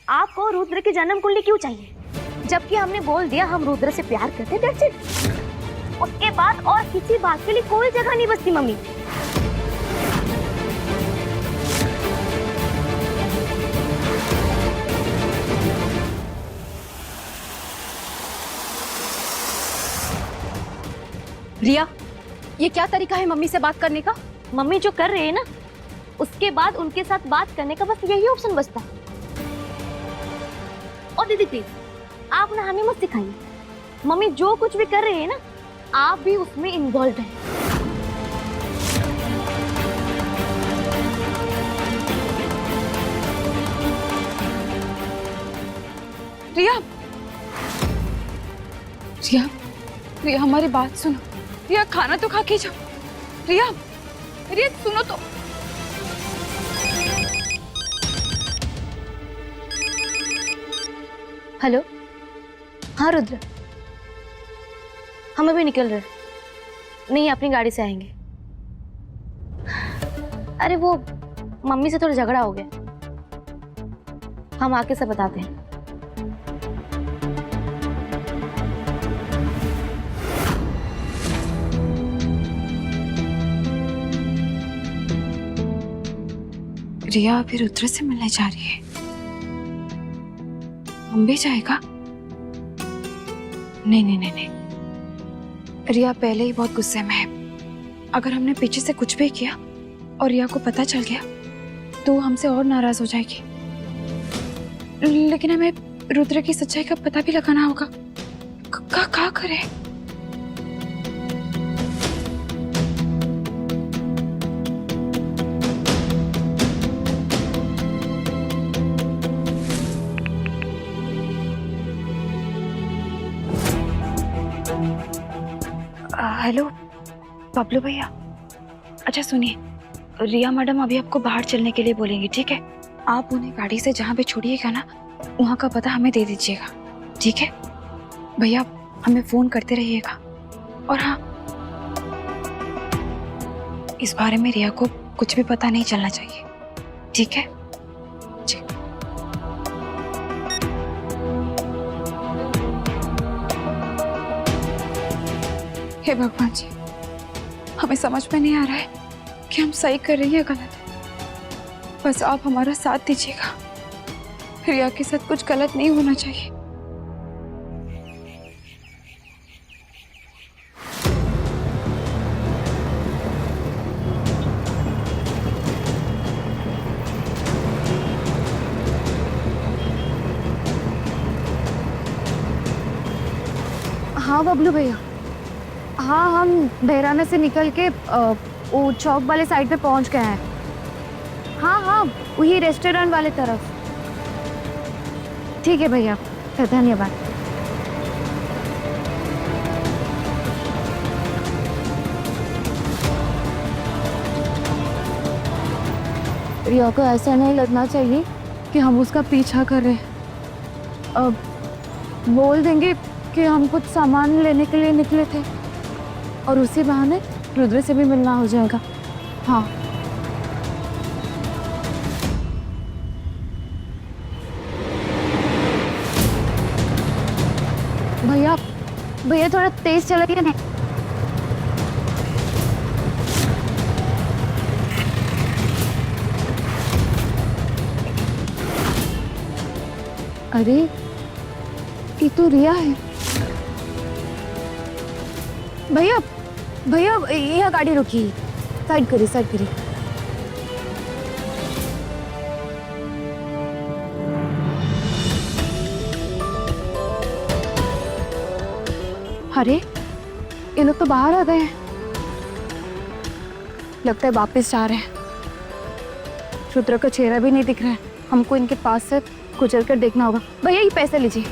आपको रुद्र की जन्म कुंडली क्यों चाहिए, जबकि हमने बोल दिया हम रुद्र से प्यार करते, दैट्स इट। उसके बाद और किसी बात के लिए कोई जगह नहीं बचती मम्मी। रिया, ये क्या तरीका है मम्मी से बात करने का? मम्मी जो कर रहे हैं ना, उसके बाद उनके साथ बात करने का बस यही ऑप्शन बचता है। और दीदी प्लीज, आप ना हमें मत सिखाइए। मम्मी जो कुछ भी कर रहे हैं ना, आप भी उसमें इन्वॉल्व हैं। रिया, रिया, रिया हमारी बात सुनो। रिया खाना तो खा के जाओ। रिया, रिया सुनो तो। हेलो, हाँ रुद्र, हम अभी निकल रहे। नहीं, अपनी गाड़ी से आएंगे। अरे वो मम्मी से थोड़ा झगड़ा हो गया, हम आके सब बताते हैं। रिया अभी रुद्र से मिलने जा रही है। हम भी जाएगा? नहीं नहीं नहीं नहीं, रिया पहले ही बहुत गुस्से में है। अगर हमने पीछे से कुछ भी किया और रिया को पता चल गया तो हमसे और नाराज हो जाएगी। लेकिन हमें रुद्र की सच्चाई का पता भी लगाना होगा। क्या करें? हेलो बबलू भैया, अच्छा सुनिए, रिया मैडम अभी आपको बाहर चलने के लिए बोलेंगी, ठीक है? आप उन्हें गाड़ी से जहाँ पे छोड़िएगा ना, वहाँ का पता हमें दे दीजिएगा, ठीक है? भैया हमें फोन करते रहिएगा। और हाँ, इस बारे में रिया को कुछ भी पता नहीं चलना चाहिए, ठीक है? जी। हे भगवान जी, हमें समझ में नहीं आ रहा है कि हम सही कर रही है गलत। बस आप हमारा साथ दीजिएगा। रिया के साथ कुछ गलत नहीं होना चाहिए। हाँ बबलू भैया, हाँ हम बहराना से निकल के वो चौक वाले साइड पे पहुंच गए हैं। हाँ हाँ, वही रेस्टोरेंट वाले तरफ। ठीक है भैया, धन्यवाद। रिया को ऐसा नहीं लगना चाहिए कि हम उसका पीछा कर रहे हैं। अब बोल देंगे कि हम कुछ सामान लेने के लिए निकले थे और उसी बहाने रुद्र से भी मिलना हो जाएगा। हाँ भैया, भैया थोड़ा तेज चलाइए ना। अरे ये तो रिया है। भैया भैया, यहाँ गाड़ी रुकी, साइड करिए, साइड करिए। अरे ये लोग तो बाहर आ गए हैं, लगता है वापस जा रहे हैं। रुद्र का चेहरा भी नहीं दिख रहा है, हमको इनके पास से गुजर कर देखना होगा। भैया ये पैसे लीजिए।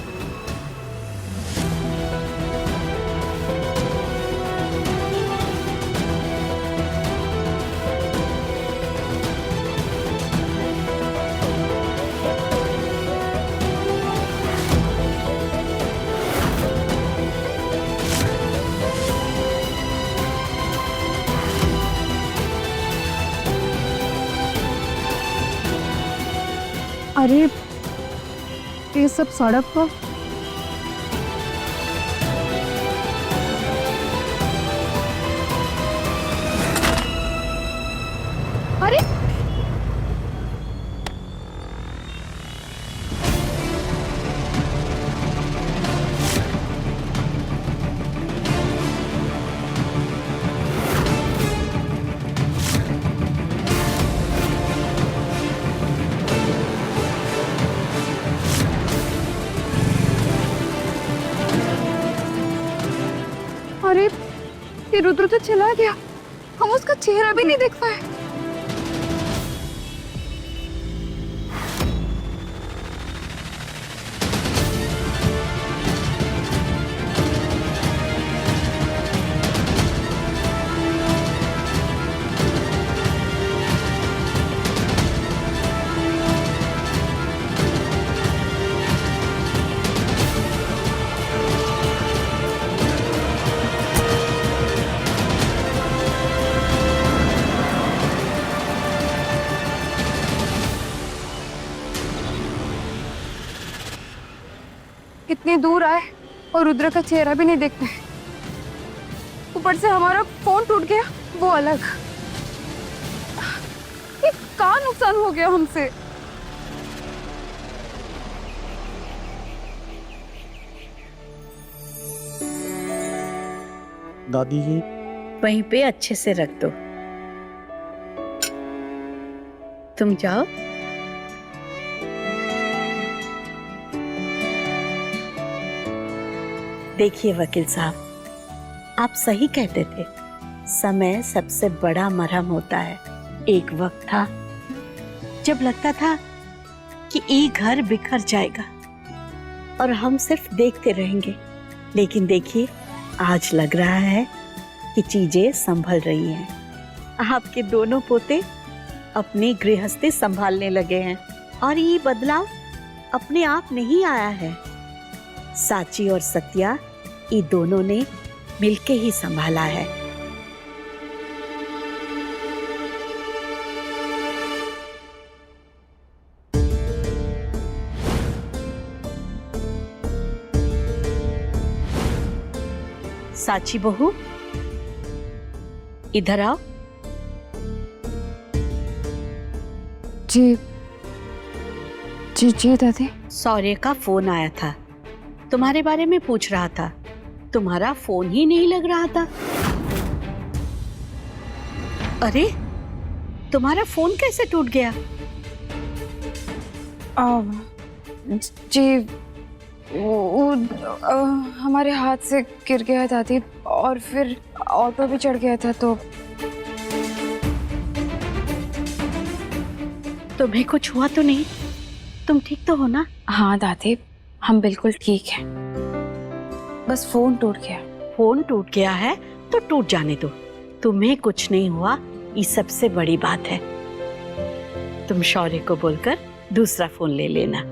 अरे ये सब सड़क पर। अरे अरे ये रुद्र तो चला गया, हम उसका चेहरा भी नहीं देख पाए। कितनी दूर आए और रुद्र का चेहरा भी नहीं देखते। ऊपर से हमारा फोन टूट गया, वो अलग। ये क्या नुकसान हो गया हमसे। दादी जी, वहीं पे अच्छे से रख दो। तुम जाओ। देखिए वकील साहब, आप सही कहते थे, समय सबसे बड़ा मरहम होता है। एक वक्त था जब लगता था कि ये घर बिखर जाएगा और हम सिर्फ देखते रहेंगे, लेकिन देखिए आज लग रहा है कि चीजें संभल रही हैं। आपके दोनों पोते अपनी गृहस्थी संभालने लगे हैं और ये बदलाव अपने आप नहीं आया है। साची और सत्या, ये दोनों ने मिलके ही संभाला है। साची बहू, इधर आओ। जी जी जी दादी। सौर्य का फोन आया था, तुम्हारे बारे में पूछ रहा था। तुम्हारा फोन ही नहीं लग रहा था। अरे, तुम्हारा फोन कैसे टूट गया? जी हमारे हाथ से गिर गया दादी, और फिर ऑटो भी चढ़ गया था। तो तुम्हें कुछ हुआ तो नहीं? तुम ठीक तो हो ना? हाँ दादी, हम बिल्कुल ठीक हैं, बस फोन टूट गया। फोन टूट गया है तो टूट जाने दो, तुम्हें कुछ नहीं हुआ, ये सबसे बड़ी बात है। तुम शौर्य को बोलकर दूसरा फोन ले लेना।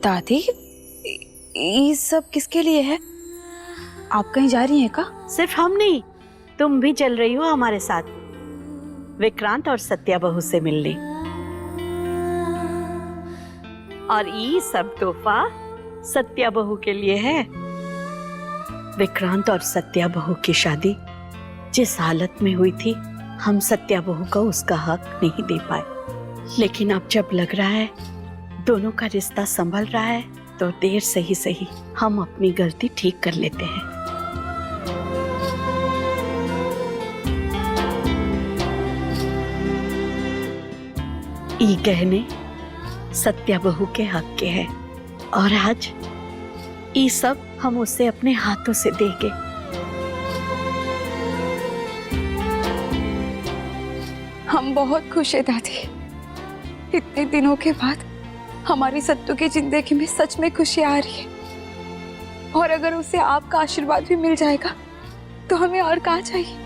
दादी, ये सब किसके लिए है? आप कहीं जा रही हैं का? सिर्फ हम नहीं, तुम भी चल रही हो हमारे साथ, विक्रांत और सत्या बहू से मिलने। और ये सब तोहफा सत्या बहू के लिए है। विक्रांत और सत्या बहू की शादी जिस हालत में हुई थी, हम सत्या बहू को उसका हक नहीं दे पाए। लेकिन अब जब लग रहा है दोनों का रिश्ता संभल रहा है, तो देर से ही सही हम अपनी गलती ठीक कर लेते हैं। ये गहने सत्या बहू के हक के हैं और आज ये सब हम उसे अपने हाथों से देंगे। हम बहुत खुश हैं दादी, इतने दिनों के बाद हमारी सत्तू की जिंदगी में सच में खुशी आ रही है। और अगर उसे आपका आशीर्वाद भी मिल जाएगा तो हमें और क्या चाहिए।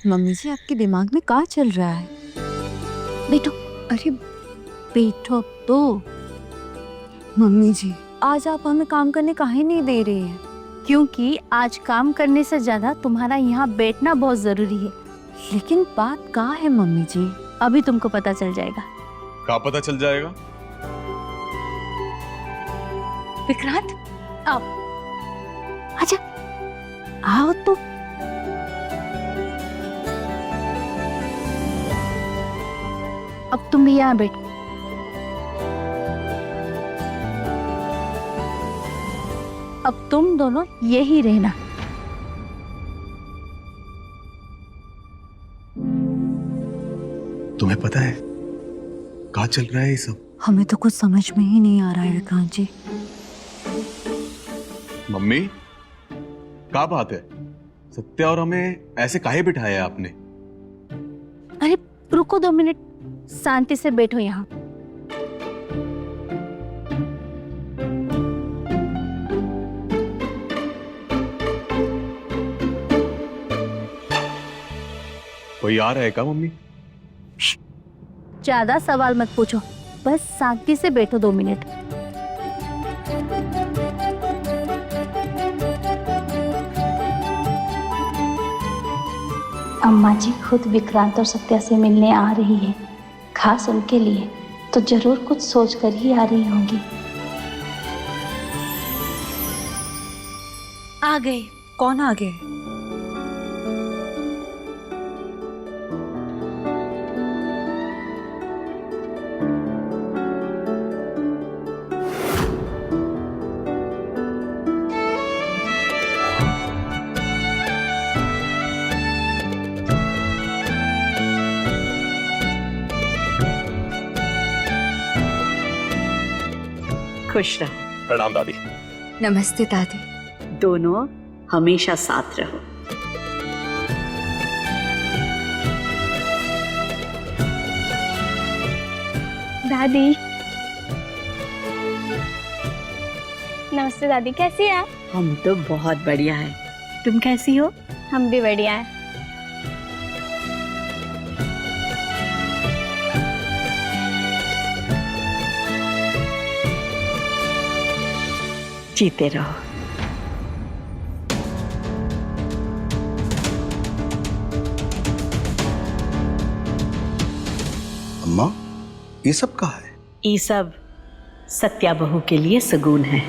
मम्मी जी, आपके दिमाग में क्या चल रहा है? बेटो, अरे बैठो तो। मम्मी जी, आज आप हमें काम करने काहे नहीं दे रही हैं? क्योंकि आज काम करने से ज्यादा तुम्हारा यहाँ बैठना बहुत जरूरी है। लेकिन बात कहाँ है मम्मी जी, अभी तुमको पता चल जाएगा। क्या पता चल जाएगा? विक्रांत आओ, आजा, आओ तो। अब तुम भी यहाँ बैठो। अब तुम दोनों यही रहना। तुम्हें पता है क्या चल रहा है ये सब? हमें तो कुछ समझ में ही नहीं आ रहा है विक्रांत जी। मम्मी क्या बात है? सत्या और हमें ऐसे काहे बिठाया आपने? अरे रुको 2 मिनट, शांति से बैठो यहाँ। कोई आ रहा है क्या मम्मी? ज्यादा सवाल मत पूछो, बस शांति से बैठो 2 मिनट। अम्मा जी खुद विक्रांत और सत्या से मिलने आ रही है, खास उनके लिए, तो जरूर कुछ सोच कर ही आ रही होंगी। आ गए। कौन आ गए? खुश रहो। प्रणाम दादी। नमस्ते दादी। दोनों हमेशा साथ रहो। दादी नमस्ते। दादी कैसी हैं आप? हम तो बहुत बढ़िया है, तुम कैसी हो? हम भी बढ़िया हैं। जीते रहो। अम्मा ये सब कहाँ है? ये सब सत्या बहू के लिए सगुन है।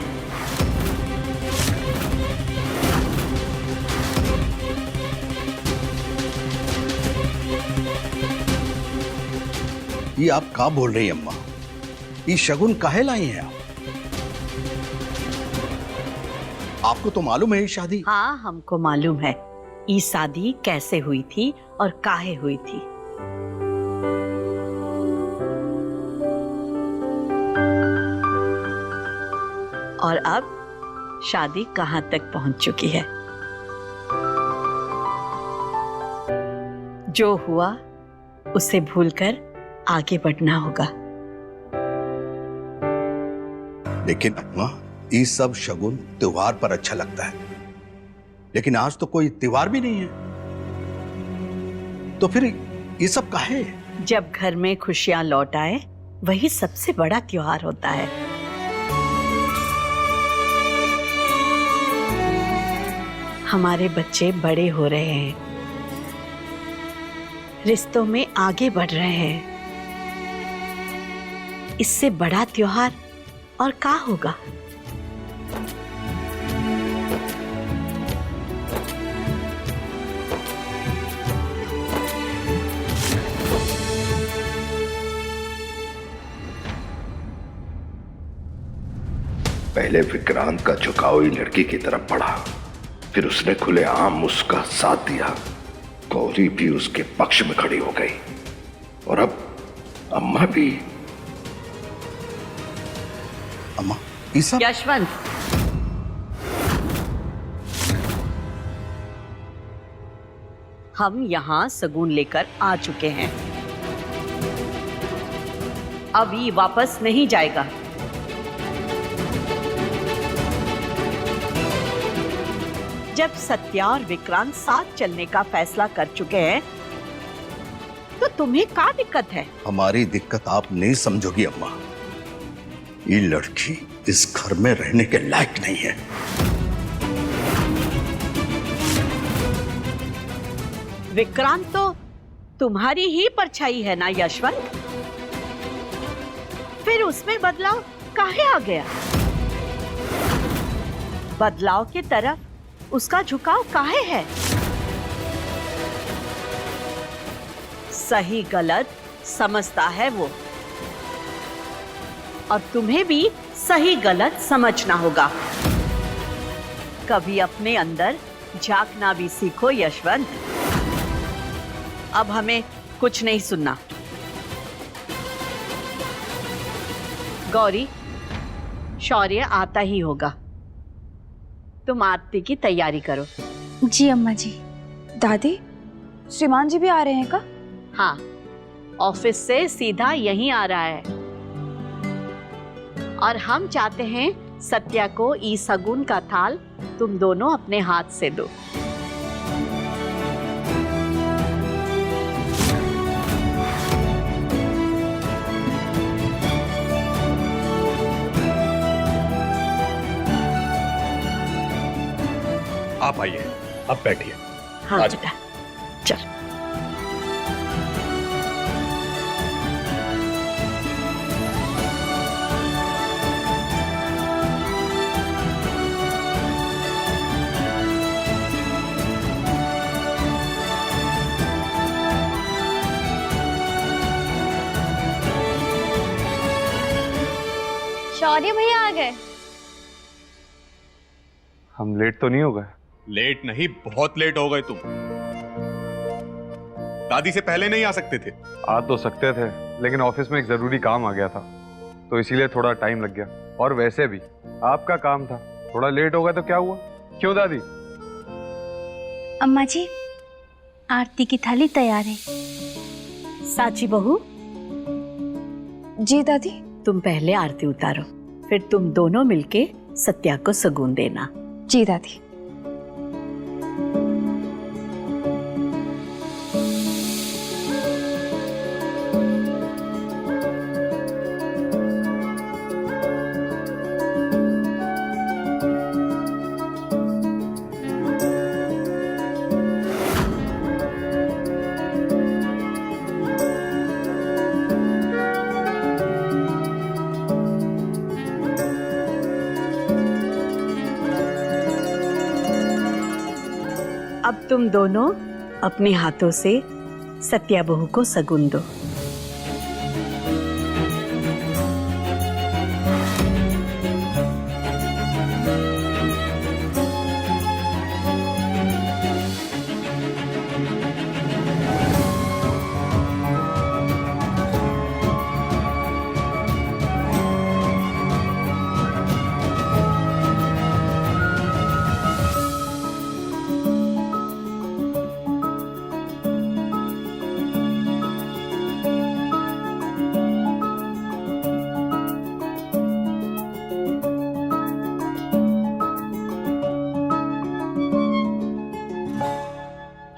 ये आप क्या बोल रही हैं अम्मा? ये शगुन काहे लाई हैं आप? आपको तो मालूम है ये शादी? हाँ, हमको मालूम है ये शादी कैसे हुई थी और काहे हुई थी। और अब शादी कहाँ तक पहुंच चुकी है। जो हुआ उसे भूलकर आगे बढ़ना होगा। लेकिन अम्मा ये सब शगुन त्योहार पर अच्छा लगता है, लेकिन आज तो कोई त्योहार भी नहीं है, तो फिर ये सब काहे? जब घर में खुशियां लौट आए वही सबसे बड़ा त्योहार होता है। हमारे बच्चे बड़े हो रहे हैं, रिश्तों में आगे बढ़ रहे हैं, इससे बड़ा त्योहार और क्या होगा। पहले विक्रांत का झुकाव ही लड़की की तरफ बढ़ा, फिर उसने खुलेआम उसका साथ दिया। गौरी भी उसके पक्ष में खड़ी हो गई और अब अम्मा भी। अम्मा ये सब? यशवंत, हम यहाँ सगुन लेकर आ चुके हैं, अब ये वापस नहीं जाएगा। जब सत्या और विक्रांत साथ चलने का फैसला कर चुके हैं तो तुम्हें क्या दिक्कत है? हमारी दिक्कत आप नहीं समझोगी अम्मा। ये लड़की इस घर में रहने के लायक नहीं है। विक्रांत तो तुम्हारी ही परछाई है ना यशवंत, फिर उसमें बदलाव काहे आ गया? बदलाव की तरफ उसका झुकाव काहे है? सही गलत समझता है वो, और तुम्हें भी सही गलत समझना होगा। कभी अपने अंदर झांकना भी सीखो यशवंत। अब हमें कुछ नहीं सुनना। गौरी, शौर्य आता ही होगा, तुम आरती की तैयारी करो। जी अम्मा जी। दादी, श्रीमान जी भी आ रहे हैं का? हाँ, ऑफिस से सीधा यहीं आ रहा है, और हम चाहते हैं सत्या को ई सगुन का थाल तुम दोनों अपने हाथ से दो। आप आइए, अब बैठिए। हाँ आज- बेटा, चल। शौर्य भैया आ गए। हम लेट तो नहीं हो गए? लेट नहीं, बहुत लेट हो गए तुम। दादी से पहले नहीं आ सकते थे? आ तो सकते थे, लेकिन ऑफिस में एक जरूरी काम आ गया था, तो इसीलिए थोड़ा टाइम लग गया। और वैसे भी आपका काम था, थोड़ा लेट हो गया तो क्या हुआ? क्यों दादी? अम्मा जी, आरती की थाली तैयार है। साची बहू, जी दादी। तुम पहले आरती उतारो, फिर तुम दोनों मिलके सत्या को सगुन देना। जी दादी। अब तुम दोनों अपने हाथों से सत्या बहू को सगुन दो।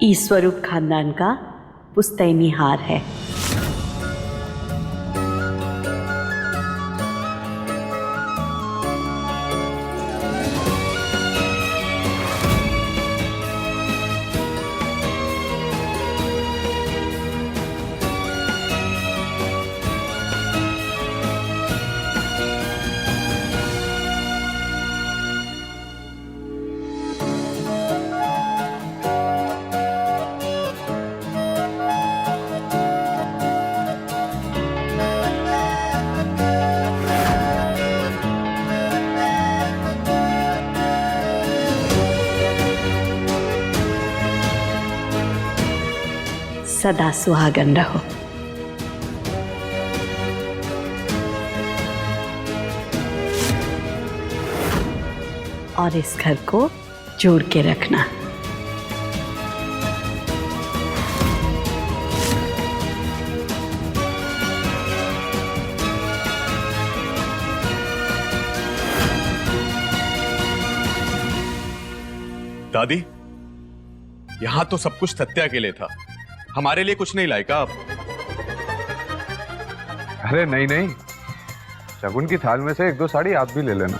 ईश्वरूप खानदान का पुस्तैनी हार है। सदा सुहागन रहो। और इस घर को जोड़ के रखना। दादी, यहां तो सब कुछ सत्या के लिए था, हमारे लिए कुछ नहीं लायका आप? अरे नहीं नहीं, शगुन की थाल में से एक दो साड़ी आप भी ले लेना।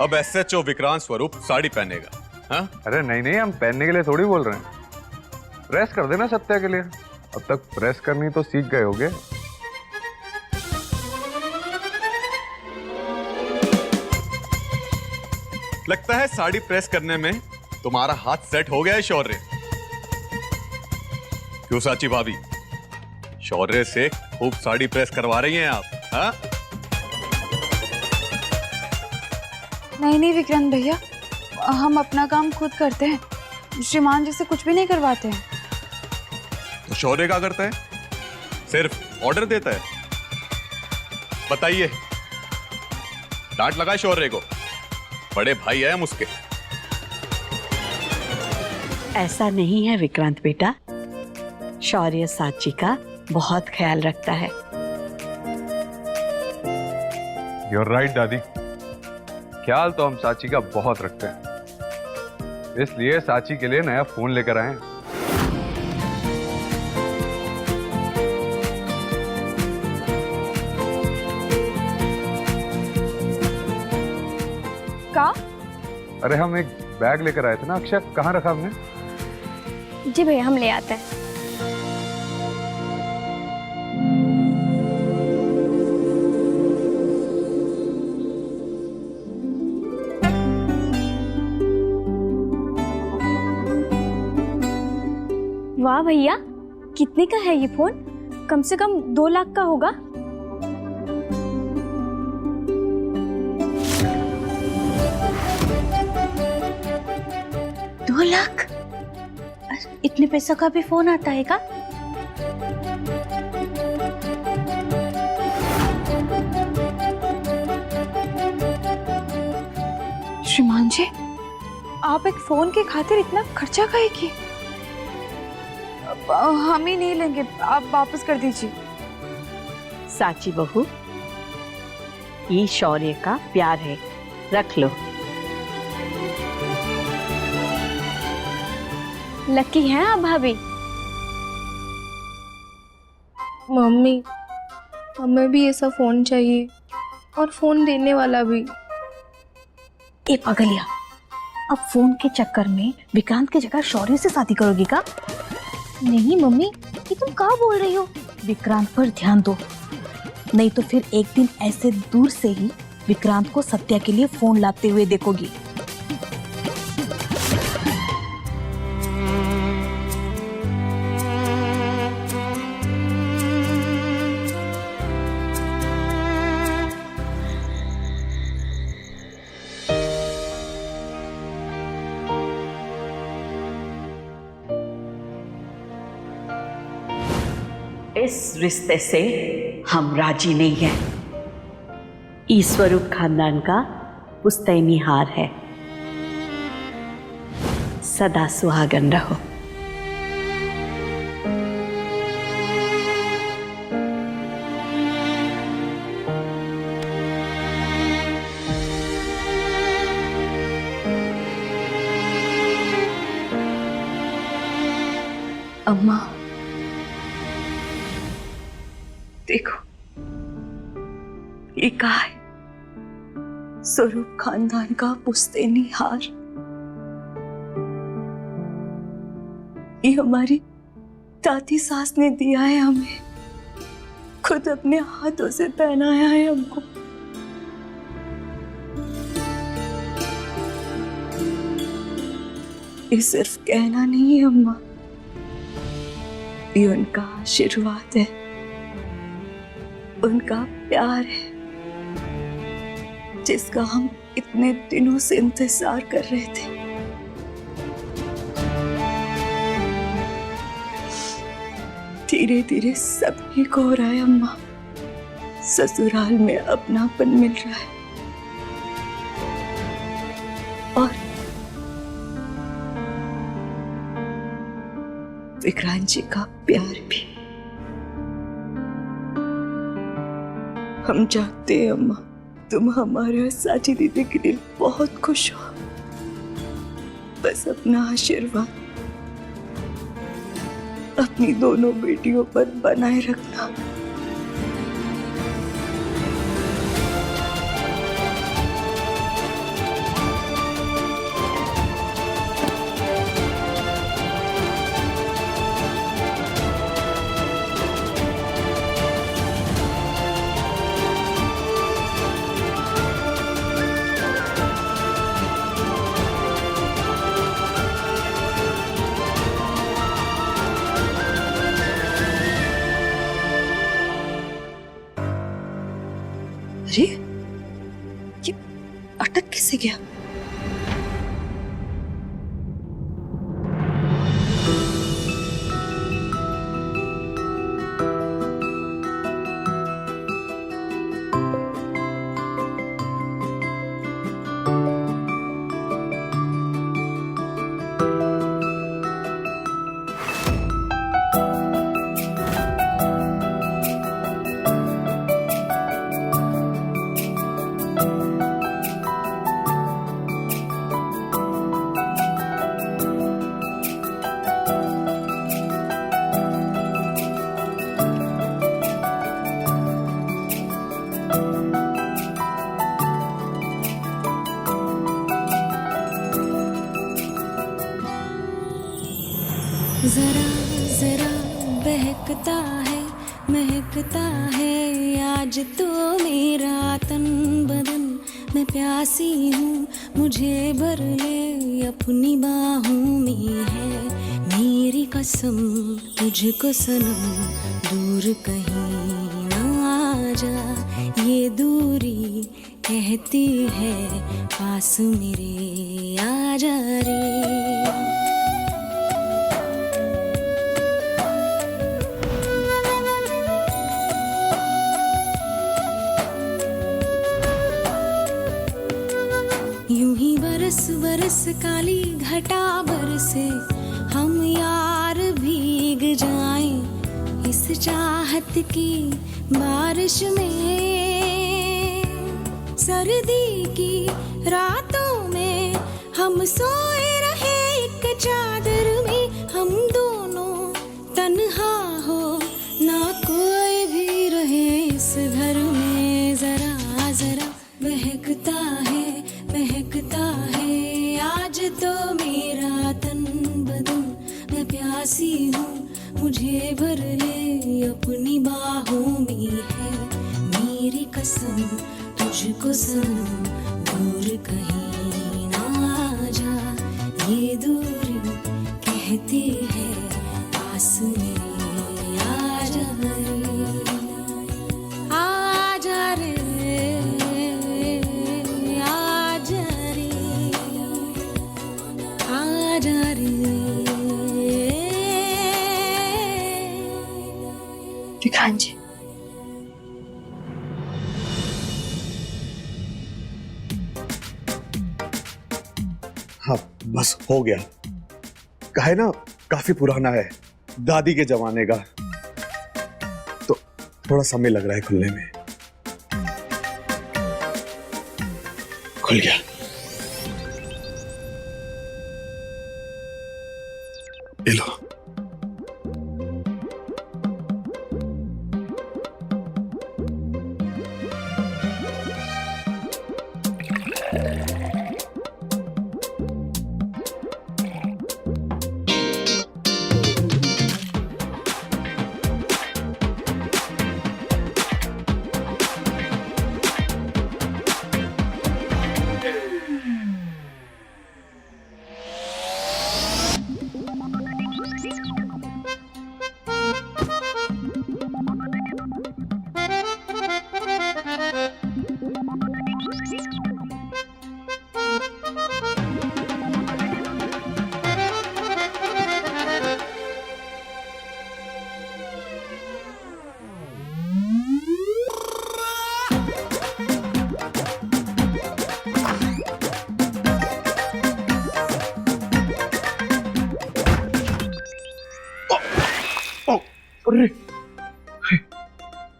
अब एसएचओ विक्रांत स्वरूप साड़ी पहनेगा। हाँ? अरे नहीं नहीं, हम पहनने के लिए थोड़ी बोल रहे हैं। प्रेस कर देना सत्या के लिए। अब तक प्रेस करनी तो सीख गए होगे। लगता है साड़ी प्रेस करने में तुम्हारा हाथ सेट हो गया है शौर्य। क्यों साची भाभी, शौर्य से खूब साड़ी प्रेस करवा रही हैं आप? हाँ? नहीं नहीं विक्रांत भैया, हम अपना काम खुद करते हैं। श्रीमान जी से कुछ भी नहीं करवाते हैं। तो शौर्य क्या करता है? सिर्फ ऑर्डर देता है। बताइए, डांट लगाए शौर्य को, बड़े भाई है हम उसके। ऐसा नहीं है विक्रांत बेटा, शौर्य साची का बहुत ख्याल रखता है। You're right दादी, ख्याल तो हम साची का बहुत रखते हैं, इसलिए साची के लिए नया फोन लेकर आए हैं। का? अरे हम एक बैग लेकर आए थे ना अक्षय, कहाँ रखा हमने? जी भैया, हम ले आते हैं। वाह भैया, कितने का है ये फोन? कम से कम 2 लाख का होगा। दो लाख? इतने पैसों का भी फोन आता है का? श्रीमान जी, आप एक फोन के खातिर इतना खर्चा काहे की? हम ही नहीं लेंगे, आप वापस कर दीजिए। साची बहू, ये शौर्य का प्यार है, रख लो। लकी हैं आप भाभी। मम्मी, हमें भी ऐसा फोन चाहिए, और फोन देने वाला भी। ए पगलिया, अब फोन के चक्कर में विक्रांत की जगह शौर्य से शादी करोगी का? नहीं मम्मी, ये तुम क्या बोल रही हो? विक्रांत पर ध्यान दो, नहीं तो फिर एक दिन ऐसे दूर से ही विक्रांत को सत्या के लिए फोन लाते हुए देखोगी। इस रिश्ते से हम राजी नहीं हैं। ईश्वरूप खानदान का पुश्तैनी हार है। सदा सुहागन रहो। अम्मा देखो, ये कहा है स्वरूप खानदान का पुश्तैनी हार। ये हमारी दादी सास ने दिया है हमें, खुद अपने हाथों से पहनाया है हमको। ये सिर्फ कहना नहीं है अम्मा, ये उनका आशीर्वाद है, उनका प्यार है, जिसका हम इतने दिनों से इंतजार कर रहे थे। धीरे धीरे सब ठीक हो रहा है अम्मा, ससुराल में अपनापन मिल रहा है, और विक्रांत जी का प्यार भी। हम जानते हैं अम्मा, तुम हमारे और साची दीदी के लिए बहुत खुश हो। बस अपना आशीर्वाद अपनी दोनों बेटियों पर बनाए रखना। अरे ये अटक कैसे गया? जरा जरा बहकता है महकता है आज तो मेरा तन बदन। मैं प्यासी हूँ मुझे भर ले अपनी बाहों में है मेरी कसम तुझको सनम दूर कहीं ना जा। ये दूरी कहती है पास मेरे आ जा रे। यूं ही बरस बरस काली घटा बरसे हम यार भीग जाएं इस चाहत की बारिश में। सर्दी की रातों में हम सोए रहे एक चादर में। हम दोनों तन्हा हो ना कोई भी रहे इस घर में। जरा जरा महकता है आज तो मेरा तन बदन। मैं प्यासी हूँ मुझे भर ले अपनी बाहों में है मेरी कसम तुझको सनम दूर कहीं ना जा। ये दूरी कहती है पास मेरे आ जा रे। आ जा रे विक्रांत जी। हाँ बस हो गया। कहे ना काफी पुराना है दादी के जमाने का, तो थोड़ा समय लग रहा है खुलने में। खुल गया। ये लो।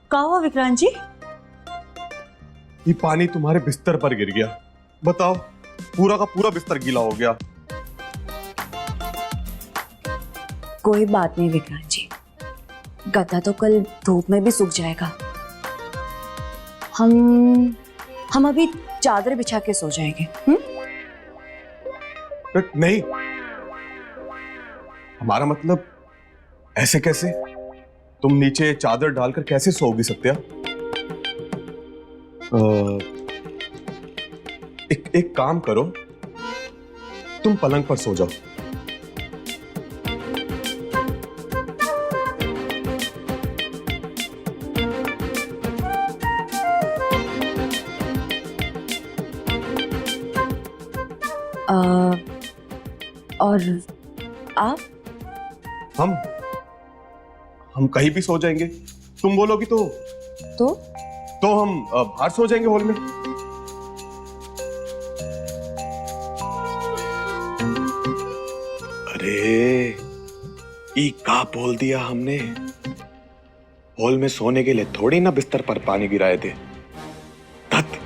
क्या हुआ विक्रांत जी? ये पानी तुम्हारे बिस्तर पर गिर गया। बताओ, पूरा का पूरा बिस्तर गीला हो गया। कोई बात नहीं विक्रांत जी, गद्दा तो कल धूप में भी सूख जाएगा। हम अभी चादर बिछा के सो जाएंगे। नहीं, हमारा मतलब ऐसे कैसे? तुम नीचे चादर डालकर कैसे सोओगी सत्या? एक काम करो, तुम पलंग पर सो जाओ। और आप? हम कहीं भी सो जाएंगे। तुम बोलोगी तो हम बाहर सो जाएंगे हॉल में। अरे ई का बोल दिया हमने। हॉल में सोने के लिए थोड़ी ना बिस्तर पर पानी गिराए थे। धत।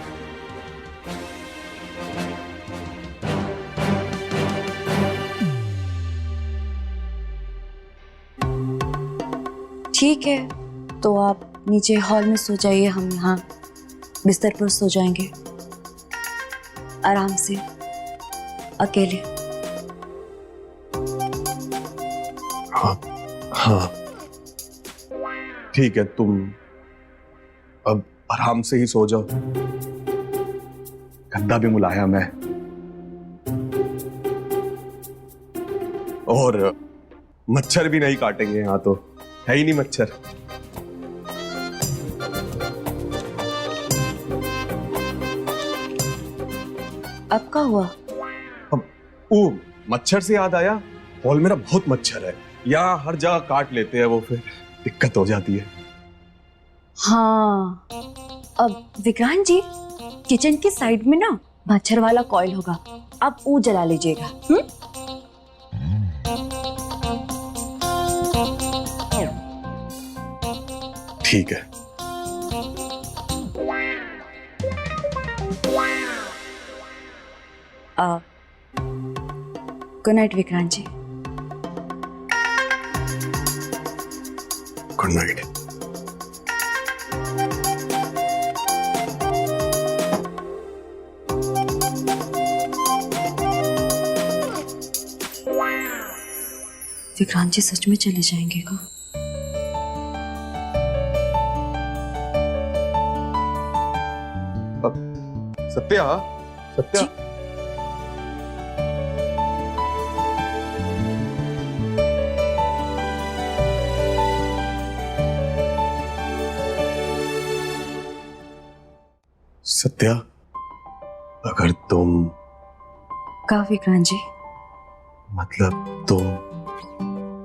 ठीक है, तो आप नीचे हॉल में सो जाइए, हम यहाँ बिस्तर पर सो जाएंगे आराम से, अकेले। हाँ ठीक है, तुम अब आराम से ही सो जाओ। गद्दा भी मुलायम है और मच्छर भी नहीं काटेंगे। यहाँ तो है ही नहीं मच्छर। अब क्या हुआ? अब वो मच्छर से याद आया, हॉल मेरा बहुत मच्छर है। यहाँ हर जगह काट लेते हैं वो, फिर दिक्कत हो जाती है। हाँ, अब विक्रांत जी, किचन की साइड में ना मच्छर वाला कॉइल होगा, आप वो जला लीजिएगा। ठीक है। Good night Vikrant ji. Good night. Vikrant ji सच में चले जाएंगे क्या? सत्या, सत्या, सत्या, अगर तुम, क्या विक्रांत जी? मतलब तुम,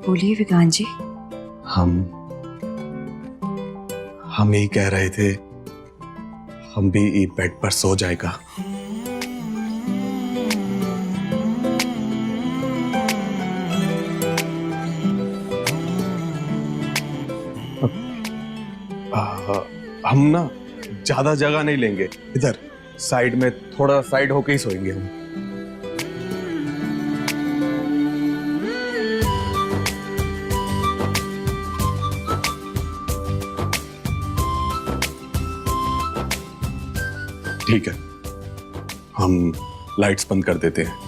बोलिए विक्रांत जी। हम ही कह रहे थे, हम भी ई बेड पर सो जाएगा। हम ना ज्यादा जगह नहीं लेंगे, इधर साइड में थोड़ा साइड होके ही सोएंगे हम। ठीक है, हम लाइट्स बंद कर देते हैं।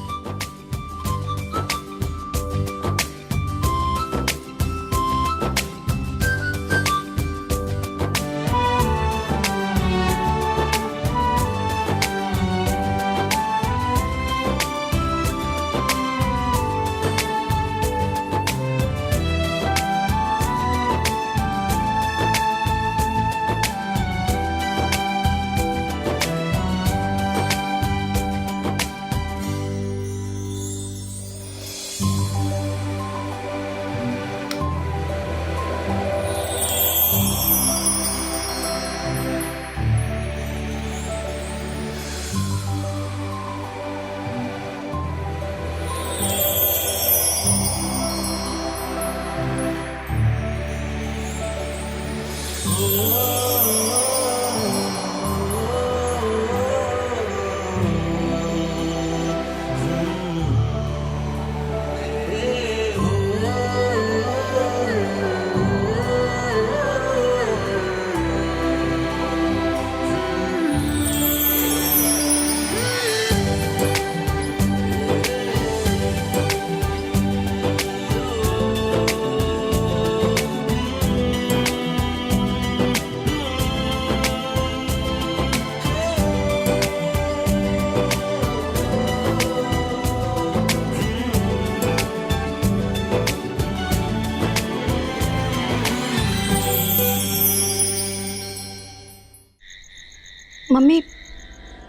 मम्मी,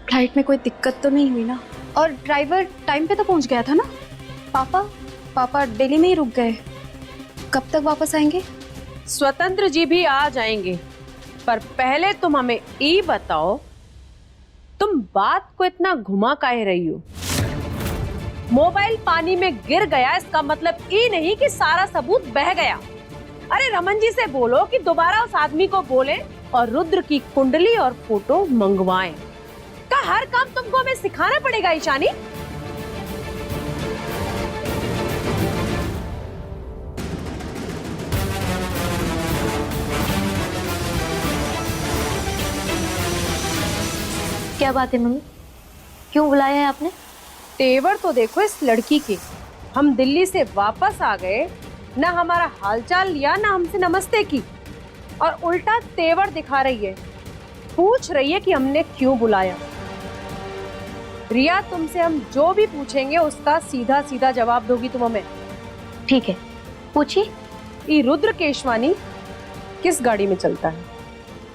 फ्लाइट में कोई दिक्कत तो नहीं हुई ना? और ड्राइवर टाइम पे तो पहुंच गया था ना? पापा दिल्ली में ही रुक गए, कब तक वापस आएंगे? स्वतंत्र जी भी आ जाएंगे, पर पहले तुम हमें ये बताओ, तुम बात को इतना घुमा काहे रही हो? मोबाइल पानी में गिर गया इसका मतलब ये नहीं कि सारा सबूत बह गया। अरे रमन जी से बोलो कि दोबारा उस आदमी को बोले और रुद्र की कुंडली और फोटो मंगवाएं। का हर काम तुमको हमें सिखाना पड़ेगा ईशानी? क्या बात है मम्मी, क्यों बुलाया है आपने? तेवर तो देखो इस लड़की के। हम दिल्ली से वापस आ गए, ना हमारा हालचाल लिया, ना हमसे नमस्ते की, और उल्टा तेवर दिखा रही है, पूछ रही है कि हमने क्यों बुलाया। रिया, तुमसे हम जो भी पूछेंगे उसका सीधा सीधा जवाब दोगी तुम हमें। ठीक है, पूछिए। ये रुद्र केशवानी किस गाड़ी में चलता है?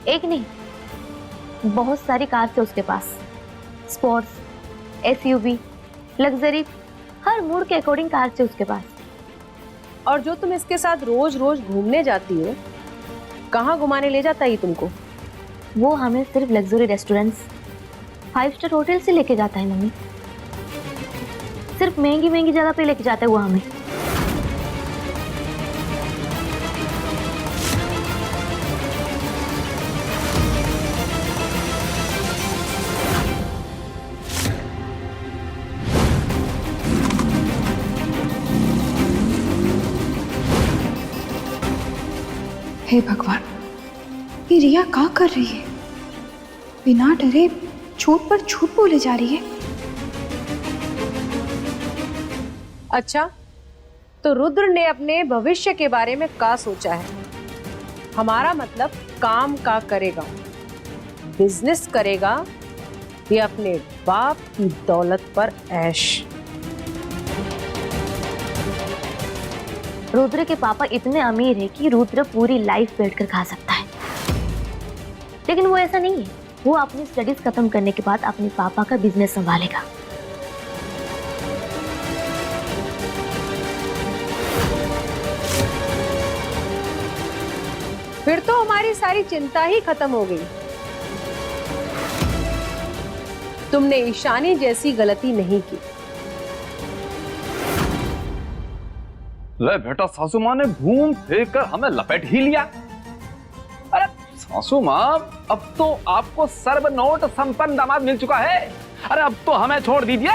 एक नहीं, बहुत सारी कार थे उसके पास, स्पोर्ट्स, एसयूवी, लग्जरी, हर मूड के अकॉर्डिंग कार थे उसके पास। और जो तुम इसके साथ रोज रोज घूमने जाती हो, कहाँ घुमाने ले जाता है तुमको? वो हमें सिर्फ लग्जरी रेस्टोरेंट्स, 5 स्टार होटल से लेके जाता है मम्मी। सिर्फ महंगी महंगी जगह पे लेके जाता है वो हमें। हे भगवान, ये रिया क्या कर रही है? बिना डरे झूठ पर झूठ बोले जा रही है। अच्छा, तो रुद्र ने अपने भविष्य के बारे में क्या सोचा है? हमारा मतलब काम का करेगा, बिजनेस करेगा या अपने बाप की दौलत पर ऐश? रुद्र के पापा इतने अमीर है कि रुद्र पूरी लाइफ बैठकर खा सकता है, लेकिन वो ऐसा नहीं है। वो अपनी स्टडीज खत्म करने के बाद अपने पापा का बिजनेस संभालेगा। फिर तो हमारी सारी चिंता ही खत्म हो गई। तुमने ईशानी जैसी गलती नहीं की। ले बेटा, सासू माँ ने घूम फिर कर हमें लपेट ही लिया। अरे सासू माँ, अब तो आपको सर्वनोट संपन्न दामाद मिल चुका है। अरे अब तो हमें छोड़ दीजिए।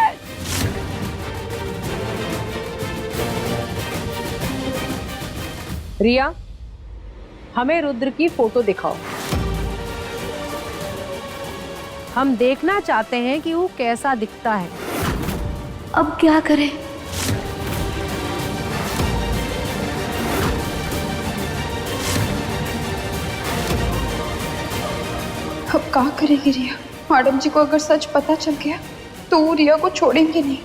रिया, हमें रुद्र की फोटो दिखाओ। हम देखना चाहते हैं कि वो कैसा दिखता है। अब क्या करें? अब क्या करेगी रिया? मैडम जी को अगर सच पता चल गया तो वो रिया को छोड़ेंगे नहीं।